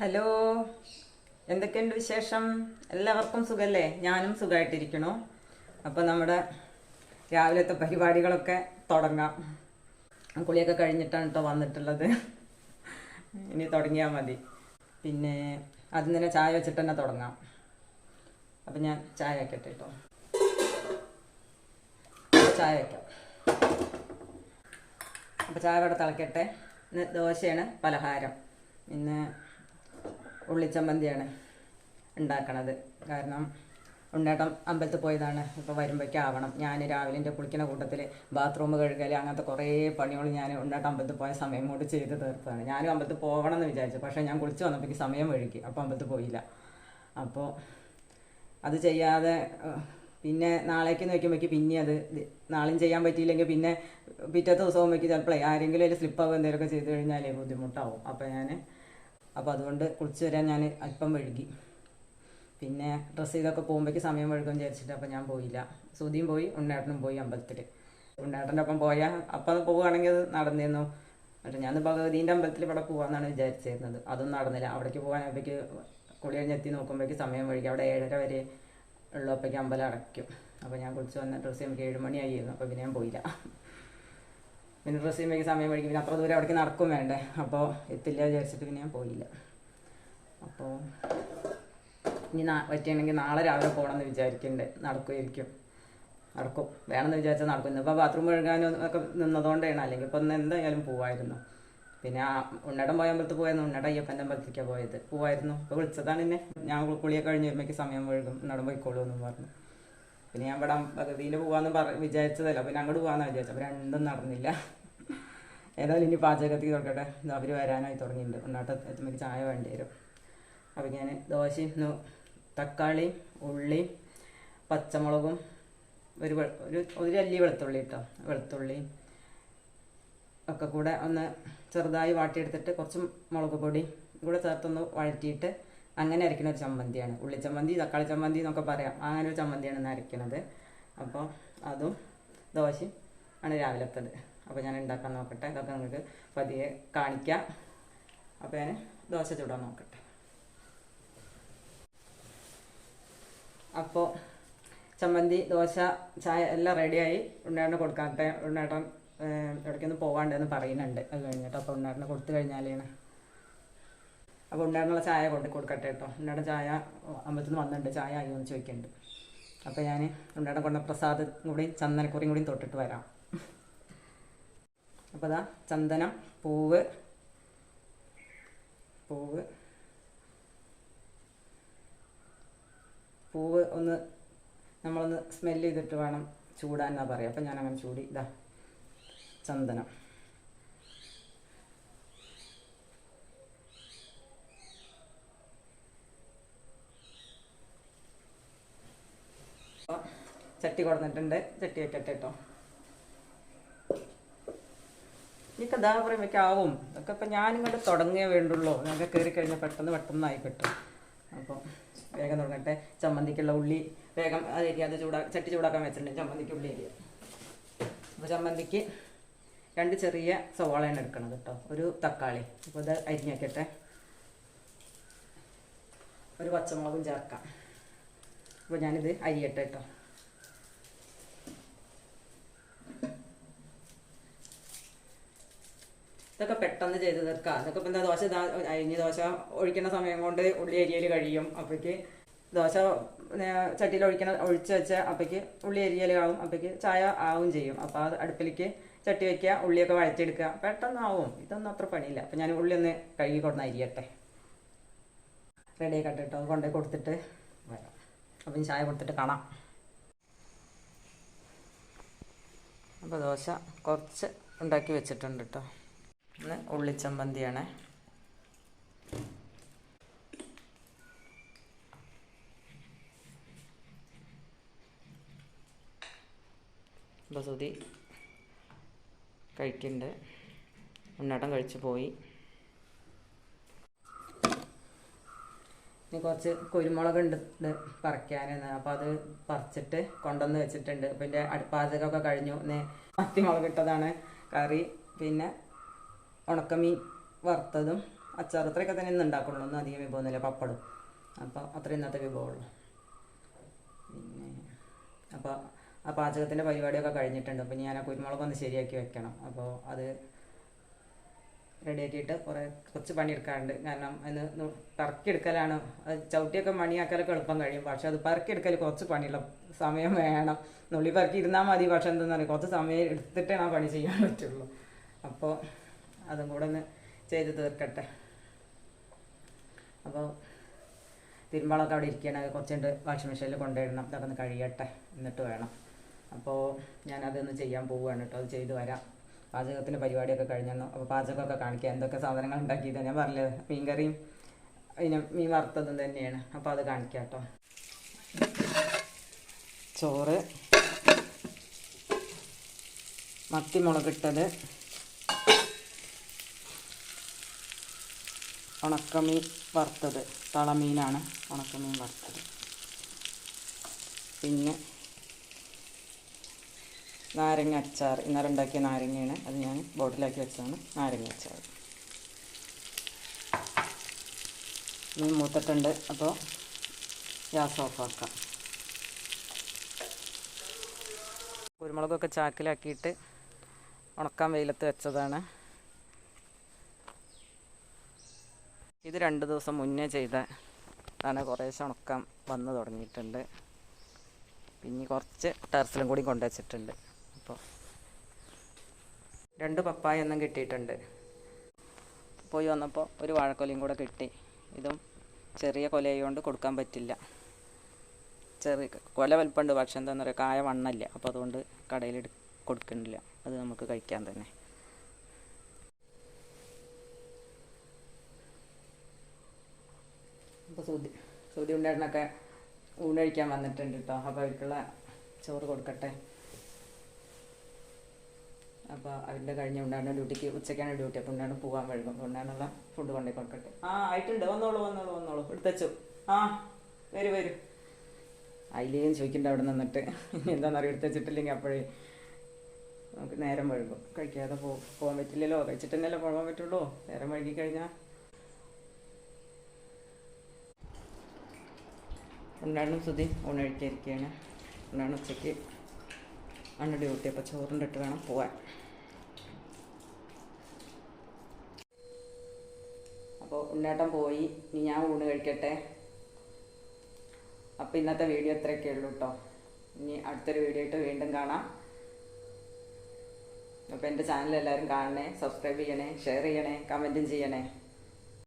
Hello, എന്തൊക്കെയുണ്ട് വിശേഷം? എല്ലാവർക്കും സുഖല്ലേ? ഞാനും സുഖമായിട്ടിരിക്കണു. അപ്പോൾ നമ്മുടെ രാവിലത്തെ പരിപാടികളൊക്കെ തുടങ്ങാം. കുളിയൊക്കെ കഴിഞ്ഞിട്ടാണ് കേട്ടോ വന്നിട്ടുള്ളത്. ഇനി തുടങ്ങിയാൽ മതി. പിന്നെ അതിന് തന്നെ ചായ വെച്ചിട്ട് തന്നെ തുടങ്ങാം. അപ്പം ഞാൻ ചായ വയ്ക്കട്ടെ കേട്ടോ. ചായ വയ്ക്കാം. അപ്പോൾ ചായ ഇവിടെ തിളക്കട്ടെ. ഇന്ന് ദോശയാണ് പലഹാരം. ഇന്ന് ഉള്ളിച്ചമ്മന്തിയാണ് ഉണ്ടാക്കണത്. കാരണം ഉണ്ണേട്ടം അമ്പലത്തിൽ പോയതാണ്. ഇപ്പോൾ വരുമ്പോഴേക്കും ആവണം. ഞാൻ രാവിലെ എൻ്റെ കുളിക്കുന്ന കൂട്ടത്തിൽ ബാത്റൂം കഴുകൽ അങ്ങനത്തെ കുറേ പണികൾ ഞാൻ ഉണ്ണേട്ടം അമ്പലത്തിൽ പോയ സമയം കൊണ്ട് ചെയ്ത് തീർത്തതാണ്. ഞാനും അമ്പലത്തിൽ പോകണം എന്ന് വിചാരിച്ചു. പക്ഷേ ഞാൻ കുളിച്ച് വന്നപ്പോഴേക്ക് സമയം വഴുകി. അപ്പോൾ അമ്പലത്തിൽ പോയില്ല. അപ്പോൾ അത് ചെയ്യാതെ പിന്നെ നാളേക്ക് നോക്കുമ്പോഴേക്ക് പിന്നെ അത് നാളെയും ചെയ്യാൻ പറ്റിയില്ലെങ്കിൽ പിന്നെ പിറ്റത്തെ ദിവസം ആകുമ്പോഴേക്ക് ചിലപ്പോൾ ആരെങ്കിലും അതിൽ സ്ലിപ്പാവുക എന്തെങ്കിലുമൊക്കെ ചെയ്ത് കഴിഞ്ഞാൽ ബുദ്ധിമുട്ടാവും. അപ്പോൾ അതുകൊണ്ട് കുളിച്ച് വരാൻ ഞാൻ അല്പം വഴുകി. പിന്നെ ഡ്രസ്സ് ചെയ്തൊക്കെ പോകുമ്പോഴേക്ക് സമയം വഴുകുമെന്ന് വിചാരിച്ചിട്ട് അപ്പോൾ ഞാൻ പോയില്ല. സുധിയും പോയി, ഉണ്ണേട്ടനും പോയി അമ്പലത്തിൽ. ഉണ്ണേട്ടൻ്റെ ഒപ്പം പോയാൽ അപ്പം അത് പോവുകയാണെങ്കിൽ അത് നടന്നിരുന്നു. എന്നിട്ട് ഞാൻ ഭഗവതീൻ്റെ അമ്പലത്തിൽ ഇവിടെ പോകാമെന്നാണ് വിചാരിച്ചിരുന്നത്. അതൊന്നും നടന്നില്ല. അവിടേക്ക് പോകാനപ്പോഴേക്ക് കുളി കഴിഞ്ഞെത്തി നോക്കുമ്പോഴേക്ക് സമയം വഴുകി. അവിടെ 7:30 വരെ ഉള്ളപ്പോഴേക്ക് അമ്പലം അടയ്ക്കും. അപ്പോൾ ഞാൻ കുളിച്ച് വന്ന ഡ്രസ്സ് ചെയ്യുമ്പോൾ 7 മണിയായിരുന്നു. അപ്പോൾ പിന്നെ ഞാൻ പോയില്ല. പിന്നെ ഡ്രസ്സ് ചെയ്യുമ്പോഴേക്ക് സമയം വഴുകി. പിന്നെ അത്ര ദൂരം അവിടേക്ക് നടക്കും വേണ്ടേ. അപ്പോൾ എത്തില്ല വിചാരിച്ചിട്ട് പിന്നെ ഞാൻ പോയില്ല. അപ്പോൾ ഇനി പറ്റുകയാണെങ്കിൽ നാളെ രാവിലെ പോകണമെന്ന് വിചാരിക്കുന്നുണ്ട്. നടക്കും വേണമെന്ന് വിചാരിച്ചാൽ നടക്കും. ഇന്നിപ്പോൾ ബാത്റൂം കഴുകാനും ഒക്കെ നിന്നതുകൊണ്ടാണ്. അല്ലെങ്കിൽ ഇപ്പോൾ ഒന്ന് എന്തായാലും പോവായിരുന്നു. പിന്നെ ഉണ്ണേട്ടൻ പോയ അമ്പലത്തിൽ പോയായിരുന്നു. ഉണ്ണേട്ടൻ അയ്യപ്പൻ്റെ അമ്പലത്തിലേക്കാണ് പോവായിരുന്നു. ഇപ്പോൾ വിളിച്ചതാണ് എന്നെ. ഞാൻ കുളിയൊക്കെ കഴിഞ്ഞ് വരുമ്പോഴേക്ക് സമയം വഴുകും, ഉണ്ണേട്ടൻ പോയിക്കോളൂ എന്നും പറഞ്ഞു. പിന്നെ ഞാൻ ഇവിടെ ഭഗവതിയിൽ പോകാമെന്ന് വിചാരിച്ചതല്ല. പിന്നെ അങ്ങോട്ട് പോകാമെന്നാണ് വിചാരിച്ചത്. അപ്പോൾ രണ്ടും നടന്നില്ല. ഏതായാലും ഇനി പാചകത്തിൽ തുടക്കട്ടെ. അവർ വരാനായി തുടങ്ങിയിട്ടുണ്ട്. ഉണ്ണാട്ടം എത്തുമ്പോഴേക്ക് ചായ വേണ്ടി വരും. അപ്പോൾ ഞാൻ ദോശയും തക്കാളി, ഉള്ളി, പച്ചമുളകും ഒരു അല്ലി വെളുത്തുള്ളി കേട്ടോ. വെളുത്തുള്ളി ഒക്കെ കൂടെ ഒന്ന് ചെറുതായി വാട്ടിയെടുത്തിട്ട് കുറച്ച് മുളക് പൊടി കൂടെ ചേർത്തൊന്ന് വഴറ്റിയിട്ട് അങ്ങനെ അരയ്ക്കുന്ന ഒരു ചമ്മന്തിയാണ്. ഉള്ളിച്ചമ്മന്തി, തക്കാളി ചമ്മന്തി എന്നൊക്കെ പറയാം. അങ്ങനെ ഒരു ചമ്മന്തിയാണ് ഇന്ന് അരയ്ക്കുന്നത്. അപ്പോൾ അതും ദോശയും ആണ് രാവിലത്തത്. അപ്പോൾ ഞാൻ ഉണ്ടാക്കാൻ നോക്കട്ടെ. അതൊക്കെ നിങ്ങൾക്ക് പതിയെ കാണിക്കാം. അപ്പോൾ ഞാൻ ദോശ ചൂടാൻ നോക്കട്ടെ. അപ്പോൾ ചമ്മന്തി, ദോശ, ചായ എല്ലാം റെഡിയായി. ഉണ്ണേട്ടന് കൊടുക്കാത്ത ഉണ്ണേട്ടൻ ഇടയ്ക്കൊന്ന് പോകാണ്ടെന്ന് പറയുന്നുണ്ട്. അത് കഴിഞ്ഞിട്ട് അപ്പോൾ ഉണ്ണേട്ടന് കൊടുത്തു കഴിഞ്ഞാലാണ്. അപ്പോൾ ഉണ്ണേട്ടനുള്ള ചായ കൊടുക്കട്ടെ കേട്ടോ. ഉണ്ണേട്ടൻ ചായ അമ്പലത്തിൽ നിന്ന് വന്നിട്ടുണ്ട്. ചായ ആയി എന്ന് ചോദിക്കുന്നുണ്ട്. അപ്പോൾ ഞാൻ ഉണ്ണേട്ടൻ കൊണ്ട പ്രസാദം കൂടി ചന്ദനക്കുറിയും കൂടി തൊട്ടിട്ട് വരാം. അപ്പോൾ അതാ ചന്ദനം, പൂവ് ഒന്ന് നമ്മളൊന്ന് സ്മെല്ല് ചെയ്തിട്ട് വേണം ചൂടാൻ എന്നാ പറയാം. അപ്പം ഞാനങ്ങനെ ചൂടി ഇതാ ചന്ദനം. അപ്പോൾ ചട്ടി കൊടുത്തിട്ടുണ്ട്. ചട്ടി വെക്കട്ടെ കേട്ടോ. ഇതൊക്കെ ഇതാ പറയുമ്പോഴേക്കാവും. ഇതൊക്കെ ഇപ്പം ഞാനിങ്ങോട്ട് തുടങ്ങിയേ വേണ്ടുള്ളൂ. ഞങ്ങൾക്ക് കയറി കഴിഞ്ഞാൽ പെട്ടെന്ന് ആയി കിട്ടും. അപ്പോൾ വേഗം തുടങ്ങട്ടെ. ചമ്മന്തിക്കുള്ള ഉള്ളി വേഗം അത് ചട്ടി ചൂടാക്കാൻ വെച്ചിട്ടുണ്ട്. ചമ്മന്തിക്ക് ഉള്ളി അരിയ. അപ്പോൾ ചമ്മന്തിക്ക് 2 ചെറിയ സവാളയാണ് എടുക്കണത് കേട്ടോ. ഒരു തക്കാളി. അപ്പോൾ ഇത് അരിഞ്ഞ് വയ്ക്കട്ടെ. ഒരു പച്ചമുളകും ചേർക്കാം. അപ്പോൾ ഞാനിത് അരിയട്ടെ കേട്ടോ. ഇതൊക്കെ പെട്ടെന്ന് ചെയ്ത് തീർക്കാം. അതൊക്കെ ഇപ്പം എന്താ ദോശ അരിഞ്ഞ് ദോശ ഒഴിക്കുന്ന സമയം കൊണ്ട് ഉള്ളി അരിയൽ കഴിയും. അപ്പോഴേക്ക് ദോശ ചട്ടിയിൽ ഒഴിച്ച് വെച്ച അപ്പോഴേക്ക് ഉള്ളി അരിയലാവും. അപ്പോഴേക്ക് ചായ ആവും ചെയ്യും. അപ്പോൾ അത് അടുപ്പിലേക്ക് ചട്ടി വയ്ക്കുക, ഉള്ളിയൊക്കെ വഴറ്റിയെടുക്കുക. പെട്ടെന്നാവും. ഇതൊന്നും അത്ര പണിയില്ല. അപ്പം ഞാൻ ഉള്ളി ഒന്ന് കഴുകി കൊടുന്ന് അരിയട്ടെ. റെഡി ആക്കട്ടെ കേട്ടോ. അത് കൊണ്ടുപോയി കൊടുത്തിട്ട് വരാം. അപ്പം ചായ കൊടുത്തിട്ട് കാണാം. അപ്പോൾ ദോശ കുറച്ച് ഉണ്ടാക്കി വെച്ചിട്ടുണ്ട് കേട്ടോ. ഇന്ന് ഉള്ളിച്ചമ്മന്തിയാണ്. അപ്പോൾ സുധി കഴിക്കുന്നുണ്ട്. ഉണ്ണേട്ടൻ കഴിച്ചു പോയി. ഇനി കുറച്ച് കുരുമുളക് ഉണ്ട് പറിക്കാനെന്ന്. അപ്പോൾ അത് പറിച്ചിട്ട് കൊണ്ടുവന്ന് വെച്ചിട്ടുണ്ട്. അപ്പോൾ എൻ്റെ പാചകമൊക്കെ കഴിഞ്ഞു. മത്തിമുളക് ഇട്ടതാണ് കറി. പിന്നെ ഉണക്കമീൻ വറുത്തതും അച്ചാർ ഇത്രയൊക്കെ തന്നെ ഇന്ന് ഉണ്ടാക്കുള്ളൂ. ഒന്നും അധികം വിഭവമൊന്നുമില്ല, പപ്പടും. അപ്പോൾ അത്ര ഇന്നത്തെ വിഭവമുള്ളൂ. പിന്നെ അപ്പോൾ ആ പാചകത്തിൻ്റെ പരിപാടിയൊക്കെ കഴിഞ്ഞിട്ടുണ്ട്. അപ്പോൾ ഞാൻ ആ കുരുമുളകൊന്ന് ശരിയാക്കി വെക്കണം. അപ്പോൾ അത് റെഡിയാക്കിയിട്ട് കുറച്ച് പണിയെടുക്കാറുണ്ട്. കാരണം അതിന് പറക്കിയെടുക്കലാണ്. ചവിട്ടിയൊക്കെ മണിയാക്കലൊക്കെ എളുപ്പം കഴിയും. പക്ഷെ അത് പറക്കിയെടുക്കൽ കുറച്ച് പണിയുള്ള സമയം വേണം. നുള്ളി പറക്കി ഇരുന്നാൽ മതി. പക്ഷെ എന്താണെന്ന് പറയുക, കുറച്ച് സമയം എടുത്തിട്ടേ ആ പണി ചെയ്യാൻ പറ്റുള്ളൂ. അപ്പോൾ അതും കൂടെ ഒന്ന് ചെയ്ത് തീർക്കട്ടെ. അപ്പോൾ തിരുമ്പാളൊക്കെ അവിടെ ഇരിക്കുകയാണ്. കുറച്ചുകൊണ്ട് വാഷിംഗ് മെഷീനിൽ കൊണ്ടുവരണം. ഇതൊക്കെ ഒന്ന് കഴിയട്ടെ, എന്നിട്ട് വേണം. അപ്പോൾ ഞാനതൊന്ന് ചെയ്യാൻ പോവുകയാണ് കേട്ടോ. അത് ചെയ്ത് വരാം. പാചകത്തിൻ്റെ പരിപാടിയൊക്കെ കഴിഞ്ഞു. അപ്പോൾ പാചകമൊക്കെ കാണിക്കാം, എന്തൊക്കെ സാധനങ്ങൾ ഉണ്ടാക്കിയത്. ഞാൻ പറഞ്ഞത് മീൻ കറിയും പിന്നെ മീൻ വറുത്തതും തന്നെയാണ്. അപ്പോൾ അത് കാണിക്കാം കേട്ടോ. ചോറ്, മത്തി മുളകിട്ടത്, ഉണക്കമീൻ വറുത്തത്, തളമീനാണ് ഉണക്കമീൻ വറുത്തത്. പിന്നെ നാരങ്ങ അച്ചാർ, ഇന്നലെ ഉണ്ടാക്കിയ നാരങ്ങയാണ്. അത് ഞാൻ ബോട്ടിലാക്കി വെച്ചതാണ് നാരങ്ങ അച്ചാർ. മീൻ മൂത്തിട്ടുണ്ട്. അപ്പോൾ ഗ്യാസ് ഓഫാക്കാം. കുരുമുളകൊക്കെ ചാക്കിലാക്കിയിട്ട് ഉണക്കാൻ വെയിലത്ത് വെച്ചതാണ്. ഇത് 2 ദിവസം മുന്നേ ചെയ്തതാണ്. കുറേശ്ശെ ഉണക്കാൻ വന്ന് തുടങ്ങിയിട്ടുണ്ട്. പിന്നെ കുറച്ച് ടെറസിലും കൂടി കൊണ്ടുവച്ചിട്ടുണ്ട്. അപ്പോൾ 2 പപ്പായ ഒന്നും കിട്ടിയിട്ടുണ്ട്. പോയി വന്നപ്പോൾ ഒരു വാഴക്കൊലയും കൂടെ കിട്ടി. ഇതും ചെറിയ കൊലയുകൊണ്ട് കൊടുക്കാൻ പറ്റില്ല. ചെറിയ കൊല വലിപ്പമുണ്ട്, പക്ഷെ എന്താണെന്ന് പറയുക, കായ വണ്ണല്ല. അപ്പോൾ അതുകൊണ്ട് കടയിൽ കൊടുക്കുന്നില്ല. അത് നമുക്ക് കഴിക്കാൻ തന്നെ. അപ്പോൾ സൂതി ഉണ്ടായിരുന്നൊക്കെ ഊണഴിക്കാൻ വന്നിട്ടുണ്ട് കേട്ടോ. അപ്പോൾ അവർക്കുള്ള ചോറ് കൊടുക്കട്ടെ. അപ്പോൾ അവരുടെ കഴിഞ്ഞ് ഉണ്ടായിരുന്ന ഡ്യൂട്ടിക്ക്, ഉച്ചയ്ക്കാണ് ഡ്യൂട്ടി. അപ്പോൾ ഉണ്ടാണ് പോകാൻ വഴുകും. ഉണ്ടായിരുന്നുള്ള ഫുഡ് കൊണ്ടേ കൊടുക്കട്ടെ. ആയിട്ടുണ്ട്. വന്നോളൂ എടുത്തച്ചു. വരൂ. അതിലേയും ചോദിക്കണ്ട അവിടെ നിന്നിട്ട്. എന്താണെന്നറിയാം, എടുത്തുവച്ചിട്ടില്ലെങ്കിൽ അപ്പോഴേ നമുക്ക് നേരം വഴുകും. കഴിക്കാതെ പോകാൻ പറ്റില്ലല്ലോ. കഴിച്ചിട്ട് തന്നെയല്ലേ പോകാൻ പറ്റുള്ളൂ. നേരം വഴുകി കഴിഞ്ഞാൽ. ഉണ്ടായിരുന്നു സുധി ഊണഴിക്കാതിരിക്കുകയാണ്. ഉണ്ടാണ് ഉച്ചയ്ക്ക് ആണ് ഡ്യൂട്ടി. അപ്പോൾ ചോറിൻ്റെ ഇട്ട് വേണം പോവാൻ. അപ്പോൾ ഉണ്ണേട്ടൻ പോയി. ഇനി ഞാൻ ഊണ് കഴിക്കട്ടെ. അപ്പോൾ ഇന്നത്തെ വീഡിയോ ഇത്രയൊക്കെ ഉള്ളൂ കേട്ടോ. ഇനി അടുത്തൊരു വീഡിയോ ആയിട്ട് വീണ്ടും കാണാം. അപ്പോൾ എൻ്റെ ചാനൽ എല്ലാവരും കാണണേ, സബ്സ്ക്രൈബ് ചെയ്യണേ, ഷെയർ ചെയ്യണേ, കമൻറ്റും ചെയ്യണേ.